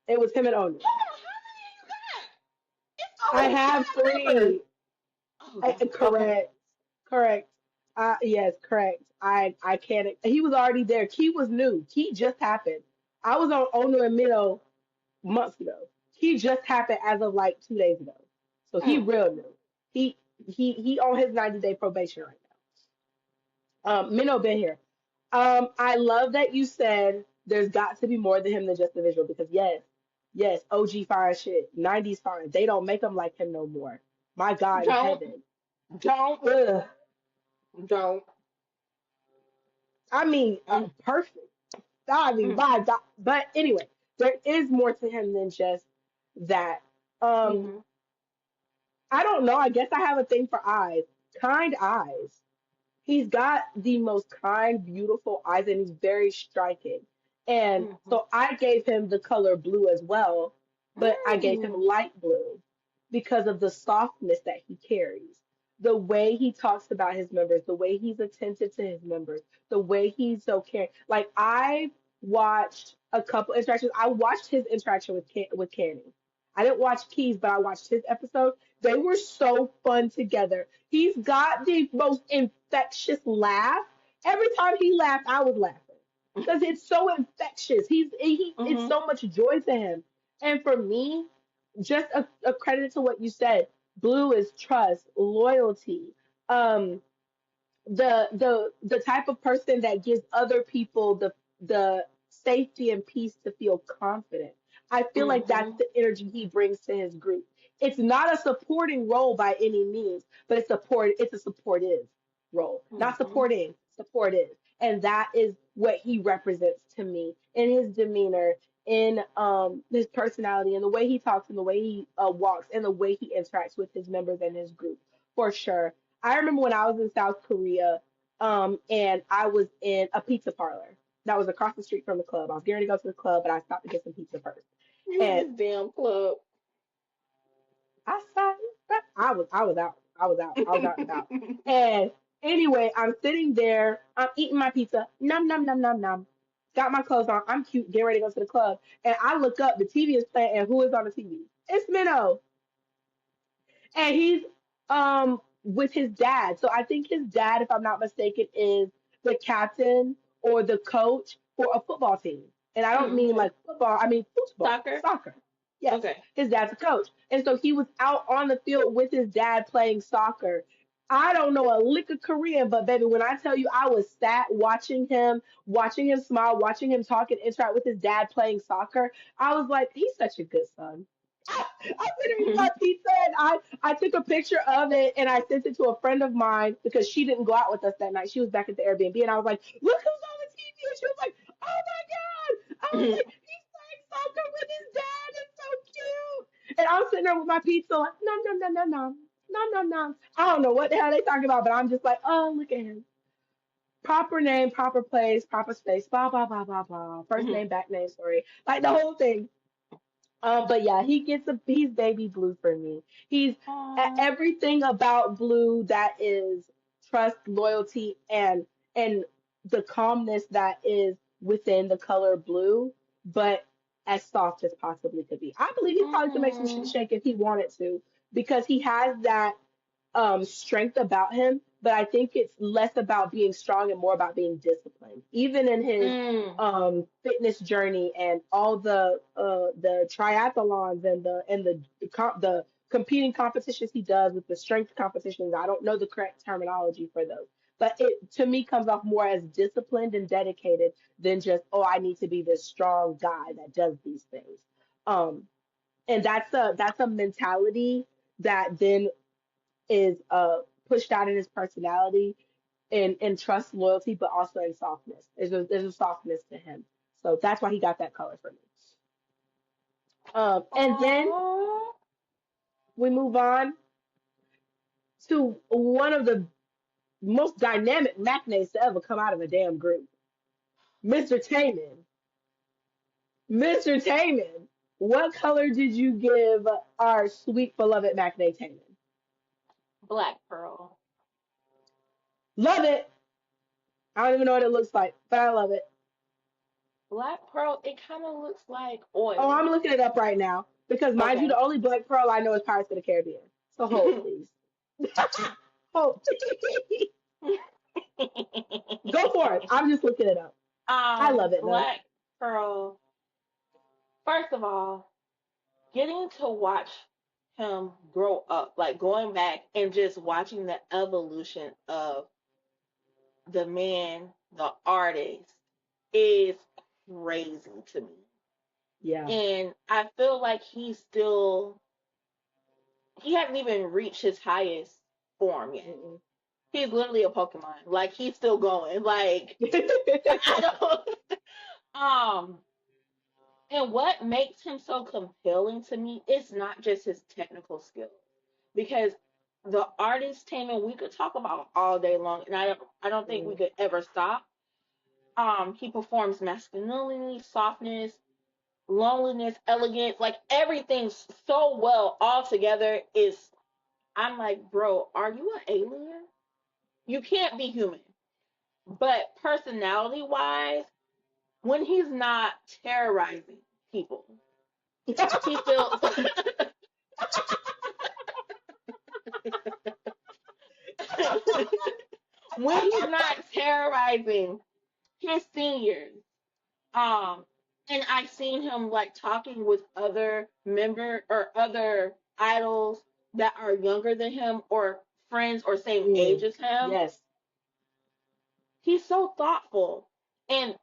It was him and Onu. Hold on, how many you got? It's I only have five members. three. Oh, that's okay. Correct. Correct. Yes, correct. I can't. He was already there. Key was new. Key just happened. I was on Onu and Minnow months ago. Key just happened as of like 2 days ago. So he Mm, real new. He he on his 90-day probation right now. Minnow been here. I love that you said there's got to be more than him than just the visual because yes, yes, OG fine shit, 90s fine. They don't make them like him no more. My God in don't, heaven. don't, Ugh. don't. I mean, Mm, perfect. I mean, mm, my God. But anyway, there is more to him than just that. Um, mm, I don't know. I guess I have a thing for eyes. Kind eyes. He's got the most kind, beautiful eyes, and he's very striking. And mm, so I gave him the color blue as well, but I gave him mm, light blue because of the softness that he carries. The way he talks about his members, the way he's attentive to his members, the way he's so caring. Like I watched a couple interactions. I watched his interaction with with Canny. I didn't watch Keys, but I watched his episode. They were so fun together. He's got the most infectious laugh. Every time he laughed, I was laughing because it's so infectious. It's mm, so much joy to him. And for me, just a credit to what you said. Blue is trust, loyalty. Um, the type of person that gives other people the safety and peace to feel confident. I feel like that's mm, the energy he brings to his group. It's not a supporting role by any means, but it's a supportive role. Not mm, supporting, supportive. And that is what he represents to me in his demeanor, in his personality, and the way he talks, and the way he walks, and the way he interacts with his members and his group, for sure. I remember when I was in South Korea, and I was in a pizza parlor that was across the street from the club. I was getting to go to the club, but I stopped to get some pizza first. You in And this damn club. I saw I was out and about. And anyway, I'm sitting there, I'm eating my pizza, num num num num num. Got my clothes on, I'm cute, getting ready to go to the club. And I look up, the TV is playing, and who is on the TV? It's Minnow. And he's with his dad. So I think his dad, if I'm not mistaken, is the captain or the coach for a football team. And I don't mean Okay. like football, I mean football, Soccer. soccer. Yes, Okay. his dad's a coach. And so he was out on the field with his dad playing soccer. I don't know a lick of Korean, but baby, when I tell you I was sat watching him smile, watching him talk and interact with his dad playing soccer, I was like, he's such a good son. I put her eating my pizza and I took a picture of it and I sent it to a friend of mine because she didn't go out with us that night. She was back at the Airbnb and I was like, look who's on the TV. And she was like, oh my God. I was like, he's playing soccer with his dad. It's so cute. And I'm sitting there with my pizza like, no, no, no, no, no. No, no, no. I don't know what the hell they talking about, but I'm just like, oh, look at him. Proper name, proper place, proper space, blah, blah, blah, blah, blah. First name, back name, story. Like the whole thing. But yeah, he's baby blue for me. He's Aww. everything about blue that is trust, loyalty, and the calmness that is within the color blue, but as soft as possibly could be. I believe he probably could make some shit Mm-hmm. shake if he wanted to, because he has that strength about him, but I think it's less about being strong and more about being disciplined. Even in his Mm. fitness journey and all the triathlons and the competing competitions he does with the strength competitions. I don't know the correct terminology for those. But it to me comes off more as disciplined and dedicated than just, oh, I need to be this strong guy that does these things. Um, and that's a mentality that then is pushed out in his personality in trust, loyalty, but also in softness. There's a softness to him. So that's why he got that color for me. And then Aww. we move on to one of the most dynamic machinates to ever come out of a damn group. Mr. Taman. Mr. Taman. What color did you give our sweet beloved Macne Taman? Black Pearl. Love it. I don't even know what it looks like, but I love it. Black Pearl, it kind of looks like Oh, I'm oil. looking it up right now because mind you, Okay. the only Black Pearl I know is Pirates of the Caribbean. So hold, please. Hold. Go for it. I'm just looking it up. I love it though. Black Pearl. First of all, getting to watch him grow up, like going back and just watching the evolution of the man, the artist, is crazy to me. Yeah. And I feel like he hasn't even reached his highest form yet. Mm-mm. He's literally a Pokemon. Like he's still going. Like I don't and what makes him so compelling to me is not just his technical skills. Because the artist Taman we could talk about all day long and I don't think we Mm. could ever stop. He performs masculinity, softness, loneliness, elegance, like everything so well all together is I'm like, bro, are you an alien? You can't be human. But personality wise, when he's not terrorizing people, he feels when he's not terrorizing his seniors, um, and I've seen him like talking with other member or other idols that are younger than him or friends or same age Mm. as him. Yes. He's so thoughtful. And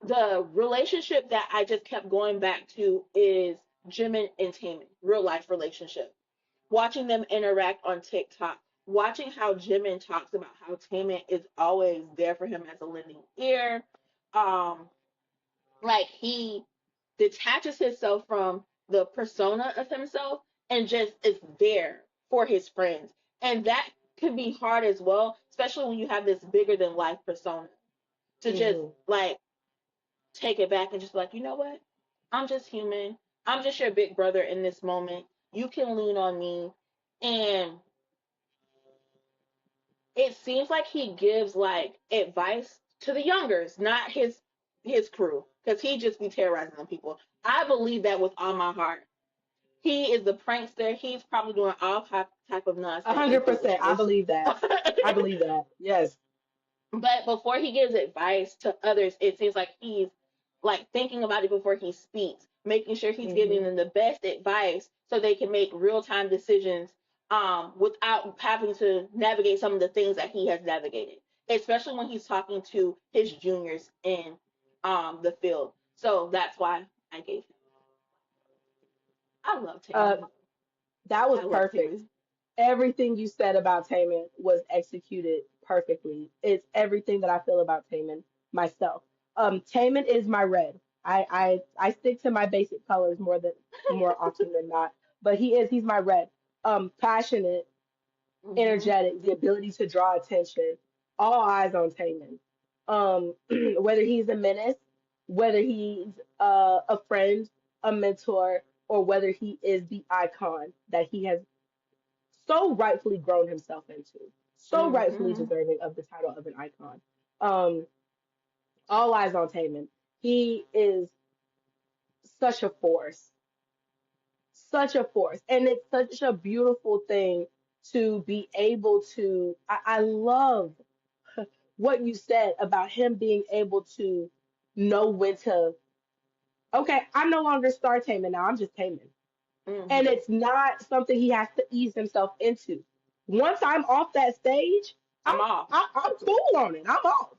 the relationship that I just kept going back to is Jimin and Taemin, real life relationship. Watching them interact on TikTok, watching how Jimin talks about how Taemin is always there for him as a lending ear. Um, like he detaches himself from the persona of himself and just is there for his friends. And that can be hard as well, especially when you have this bigger than life persona to just Hmm. like take it back and just be like, you know what? I'm just human. I'm just your big brother in this moment. You can lean on me. And it seems like he gives like advice to the youngers, not his crew, because he just be terrorizing them people. I believe that with all my heart. He is the prankster. He's probably doing all type of A nonsense and 100%. I foolishness. believe that. I believe that. Yes. But before he gives advice to others, it seems like he's like thinking about it before he speaks. making sure he's giving Hmm. them the best advice so they can make real time decisions without having to navigate some of the things that he has navigated, especially when he's talking to his juniors in the field. So that's why I gave him. I love Uh, Taman. that was I love perfect. Taman. Everything you said about Taman was executed perfectly. It's everything that I feel about Taman myself. Taman is my red. I stick to my basic colors more often than not. But he's my red. Passionate, Hmm. energetic, the ability to draw attention. All eyes on Taman. Whether he's a menace, whether he's a friend, a mentor, or whether he is the icon that he has so rightfully grown himself into, so rightfully Hmm. deserving of the title of an icon. Um, all eyes on Taman. He is such a force, such a force, and it's such a beautiful thing to be able to. I love what you said about him being able to know when to. Okay, I'm no longer Star Taman now. I'm just Taman. And Hmm. it's not something he has to ease himself into. Once I'm off that stage, I'm off. I'm cool on it. I'm off.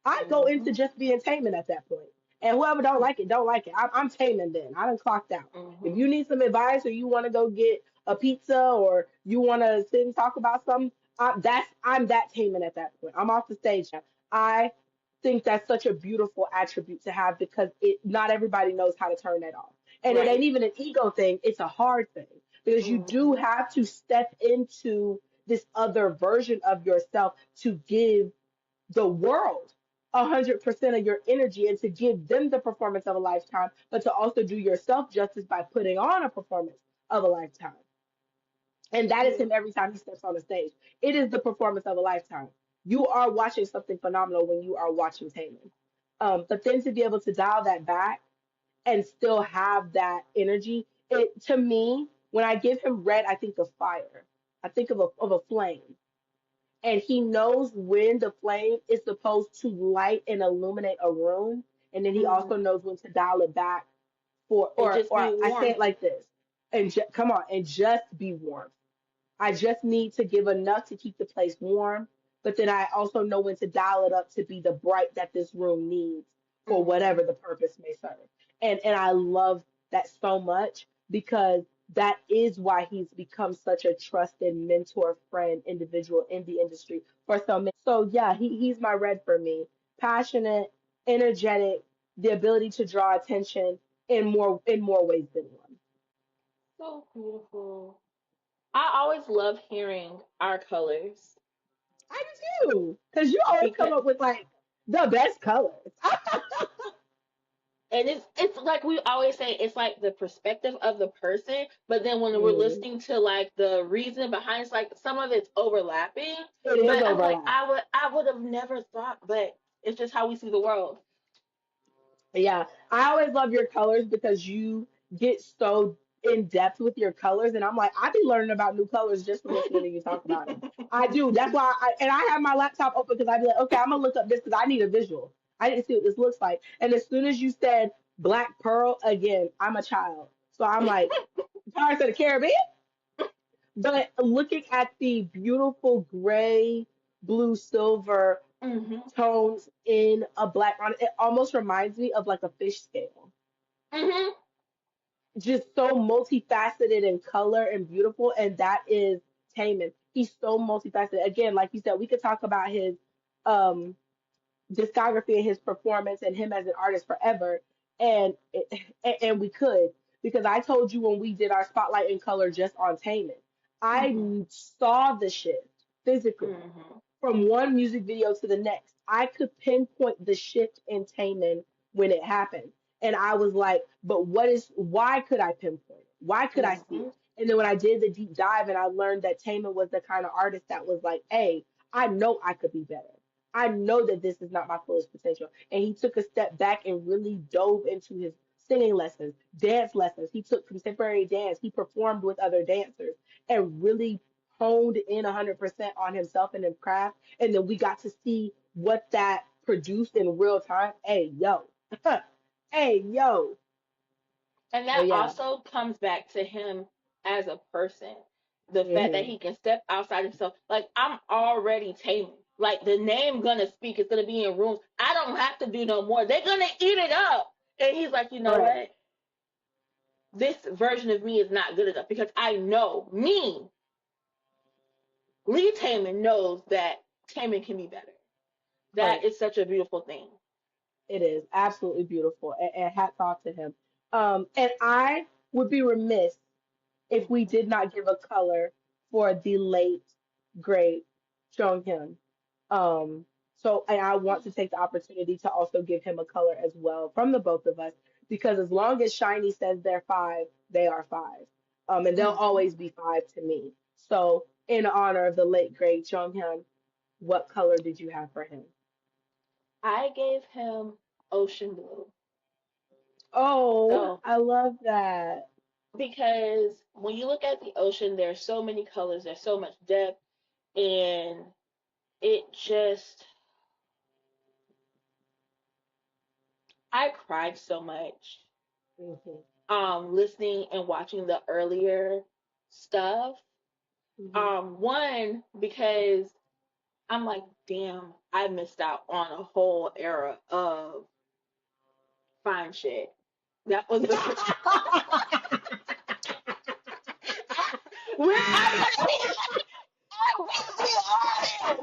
I go into Hmm. just being taming at that point. And whoever don't like it, don't like it. I'm taming then. I done clocked out. If Hmm. you need some advice or you want to go get a pizza or you want to sit and talk about something, I'm that taming at that point. I'm off the stage now. I think that's such a beautiful attribute to have because it not everybody knows how to turn that off. And it ain't Right. even an ego thing, it's a hard thing because you do Hmm. have to step into this other version of yourself to give the world 100% of your energy and to give them the performance of a lifetime, but to also do yourself justice by putting on a performance of a lifetime. And that is Yeah. him every time he steps on the stage. It is the performance of a lifetime. You are watching something phenomenal when you are watching Taman. But then to be able to dial that back and still have that energy, it to me, when I give him red, I think of fire. I think of a flame. And he knows when the flame is supposed to light and illuminate a room. And then he also Hmm. knows when to dial it back for, And just be or I say warm. it like this, and come on, and just be warm. I just need to give enough to keep the place warm, but then I also know when to dial it up to be the bright that this room needs for Hmm. whatever the purpose may serve. And I love that so much because that is why he's become such a trusted mentor, friend, individual in the industry for so many. So yeah, he's my red for me. Passionate, energetic, the ability to draw attention in more ways than one. So beautiful. I always love hearing our colors I do too, because you always come because up with like the best colors. and it's like we always say it's like the perspective of the person, but then when we're Mm, listening to like the reason behind it's like some of it's overlapping. it is But I'm like overlap. I would have never thought, but it's just how we see the world. Yeah, I always love your colors because you get so in depth with your colors, and I'm like, I be learning about new colors just from listening to you talk about them. I do. That's why and I have my laptop open because I be like, okay, I'm gonna look up this because I need a visual. I need to see what this looks like. And as soon as you said Black Pearl again, I'm a child, so I'm like, Pirates of the Caribbean. But looking at the beautiful gray, blue, silver Hmm. tones in a black on it almost reminds me of like a fish scale. Hmm. Just so multifaceted in color and beautiful, and that is Taman. He's so multifaceted. Again, like you said, we could talk about his um discography and his performance and him as an artist forever, and and we could because I told you when we did our spotlight in color just on Taman, Hmm. I saw the shift physically Hmm. from one music video to the next. I could pinpoint the shift in Taman when it happened. And I was like, but why could I pinpoint it? Why could I see Hmm. it? And then when I did the deep dive and I learned that Taman was the kind of artist that was like, hey, I know I could be better. I know that this is not my fullest potential. And he took a step back and really dove into his singing lessons, dance lessons. He took contemporary dance. He performed with other dancers and really honed in 100% on himself and his craft. And then we got to see what that produced in real time. Hey, yo. Hey, yo. And Oh that yeah. also comes back to him as a person. The fact that Hmm. he can step outside himself. Like, I'm already taming. Like, the name gonna speak. It's gonna be in rooms. I don't have to do no more. They're gonna eat it up. And he's like, you know Correct. what? This version of me is not good enough because I know me, Lee Taman knows that Taman can be better. That Correct. is such a beautiful thing. It is absolutely beautiful, and hats off to him. And I would be remiss if we Mhm. did not give a color for the late great Jong Hyun. So, and I want to take the opportunity to also give him a color as well from the both of us, because as long as SHINee says they're five, they are five. And they'll Mhm. always be five to me. So, in honor of the late great Jong Hyun, what color did you have for him? I gave him ocean blue. Oh, So, I love that. because when you look at the ocean, there's so many colors, there's so much depth, and it just, I cried so much Hmm. listening and watching the earlier stuff. Hmm. One, because I'm like, damn, I missed out on a whole era of fine shit. That was the We, I'm gonna be I will be honest.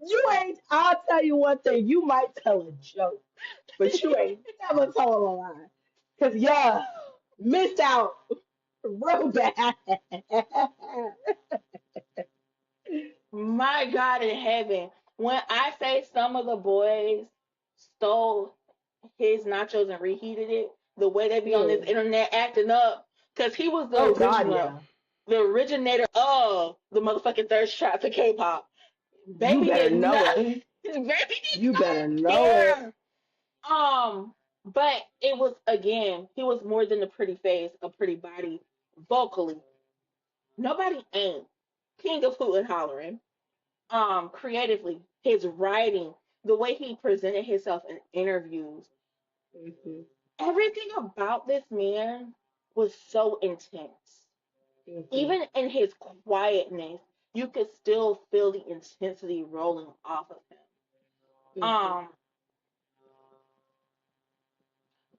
you ain't, I'll tell you one thing, you might tell a joke, but you ain't never told a lie. Because, yeah, missed out real bad. My God in heaven. When I say some of the boys stole his nachos and reheated it, the way they be on this Mm. internet acting up, because he was the Oh, God, original, yeah. the originator of the motherfucking thirst trap to K-pop. You Baby better did know not, it. baby did You not better know it. care. But it was again, he was more than a pretty face, a pretty body, vocally. Nobody ain't king of hoot and hollering. Creatively, his writing, the way he presented himself in interviews, Hmm. everything about this man was so intense. Hmm. Even in his quietness, you could still feel the intensity rolling off of him. Hmm. Um,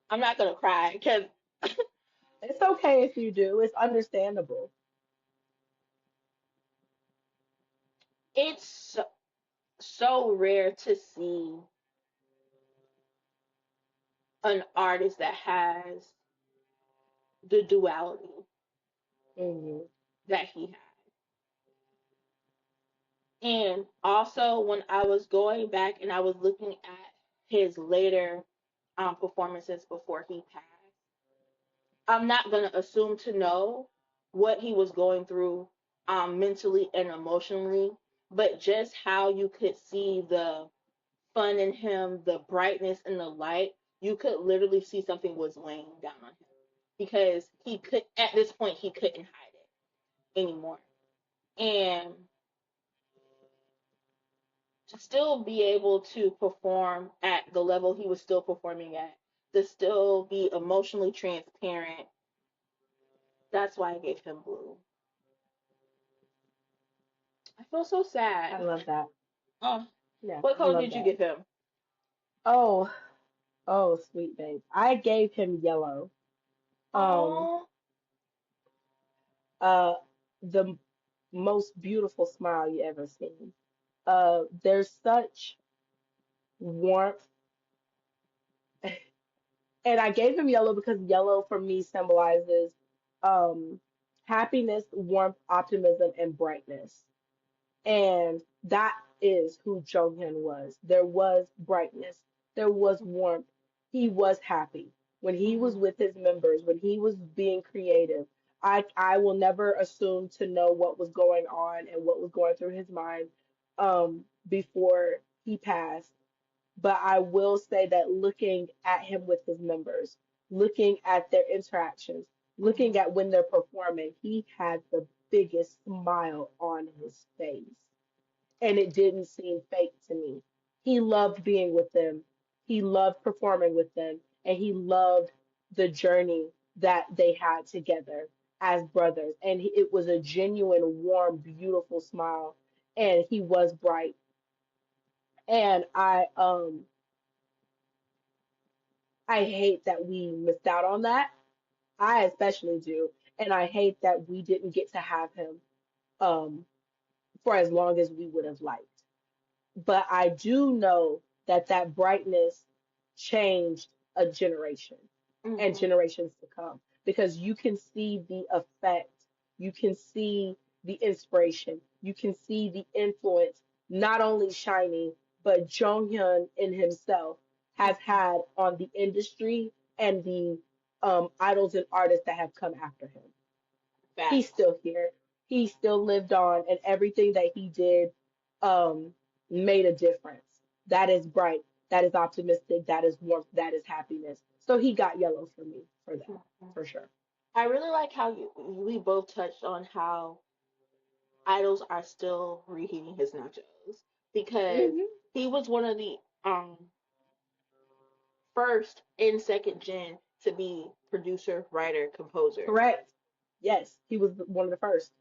I'm not gonna cry because It's okay if you do. It's understandable. it's so rare to see an artist that has the duality Hmm. that he had. And also, when I was going back and I was looking at his later performances before he passed, I'm not going to assume to know what he was going through mentally and emotionally, but just how you could see the fun in him, the brightness and the light, you could literally see something was weighing down on him because he could, at this point, he couldn't hide it anymore. And to still be able to perform at the level he was still performing at, to still be emotionally transparent, that's why I gave him blue. I feel so I sad. love that. Oh, Yeah, what I color love did you that. give him? Oh, oh, sweet babe. I gave him yellow. Um, Oh, uh, the most beautiful smile you ever seen. There's such warmth, and I gave him yellow because yellow for me symbolizes um happiness, warmth, optimism, and brightness. And that is who Jonghyun was. There was brightness, there was warmth. He was happy when he was hmm, with his members, when he was being creative. I will never assume to know what was going on and what was going through his mind before he passed. But I will say that looking at him with his members, looking at their interactions, looking hmm, at when they're performing, he had the biggest smile on his face. And it didn't seem fake to me. He loved being with them. He loved performing with them, and he loved the journey that they had together as brothers. And it was a genuine, warm, beautiful smile. And he was bright. And I hate that we missed out on that. I especially do. And I hate that we didn't get to have him um for as long as we would have liked. But I do know that that brightness changed a generation and Mhm. generations to come because you can see the effect, you can see the inspiration, you can see the influence not only SHINee but Jonghyun in himself has Mhm. had on the industry and the idols and artists that have come after him. He's Facts. still here. He still lived on, and everything that he did um, made a difference. That is bright. That is optimistic. That is warmth. That is happiness. So he got yellow for me for that, Mhm. for sure. I really like how we both touched on how idols are still reheating his nachos because Hmm. he was one of the first and second gen to be producer, writer, composer. Correct. Yes, he was one of the first.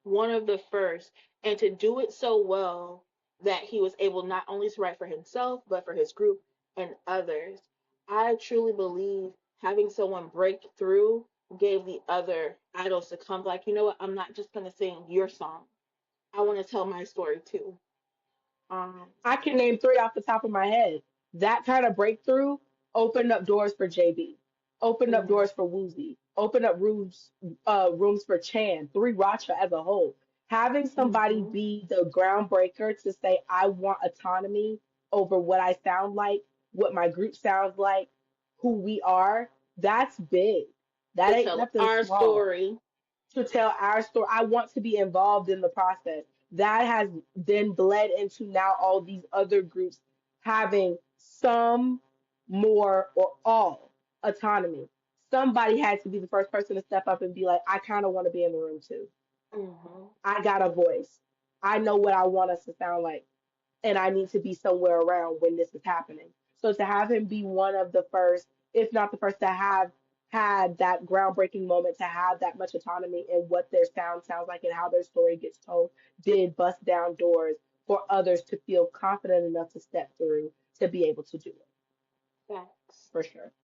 One of the first, and to do it so well that he was able not only to write for himself but for his group and others. I truly believe having someone break through gave the other idols to come like, you know what, I'm not just gonna sing your song. I want to tell my story too. Um, I can name three off the top of my head. That kind of breakthrough opened up doors for JB, opened up mhm, doors for Woozy, opened up rooms for Chan, three Racha as a whole. Having somebody mhm. be the groundbreaker to say, I want autonomy over what I sound like, what my group sounds like, who we are, that's big. That To ain't tell nothing our small story. to tell our story. I want to be involved in the process. That has then bled into now all these other groups having some more or all autonomy. Somebody had to be the first person to step up and be like, I kind of want to be in the room too. Mhm. I got a voice. I know what I want us to sound like and I need to be somewhere around when this is happening. So to have him be one of the first, if not the first, to have had that groundbreaking moment, to have that much autonomy in what their sound sounds like and how their story gets told, did bust down doors for others to feel confident enough to step through to be able to do it Facts. for sure.